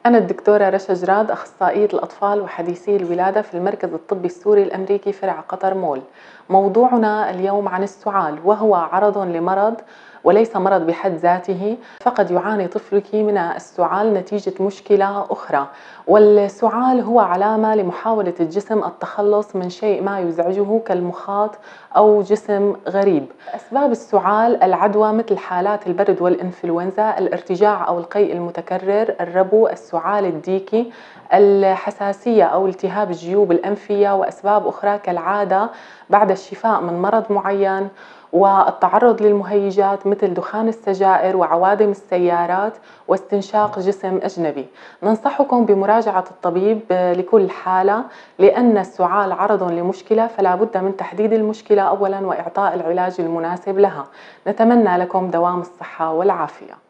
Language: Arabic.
أنا الدكتورة رشا جراد، أخصائية الأطفال وحديثي الولادة في المركز الطبي السوري الأمريكي فرع قطر مول. موضوعنا اليوم عن السعال، وهو عرض لمرض وليس مرض بحد ذاته، فقد يعاني طفلك من السعال نتيجة مشكلة أخرى. والسعال هو علامة لمحاولة الجسم التخلص من شيء ما يزعجه كالمخاط أو جسم غريب. أسباب السعال العدوى مثل حالات البرد والإنفلونزا، الارتجاع أو القيء المتكرر، الربو، السعال الديكي، الحساسية أو التهاب الجيوب الأنفية، وأسباب أخرى كالعادة بعد الشفاء من مرض معين، والتعرض للمهيجات مثل دخان السجائر وعوادم السيارات واستنشاق جسم أجنبي. ننصحكم بمراجعة الطبيب لكل حالة، لأن السعال عرض لمشكلة فلا بد من تحديد المشكلة أولا وإعطاء العلاج المناسب لها. نتمنى لكم دوام الصحة والعافية.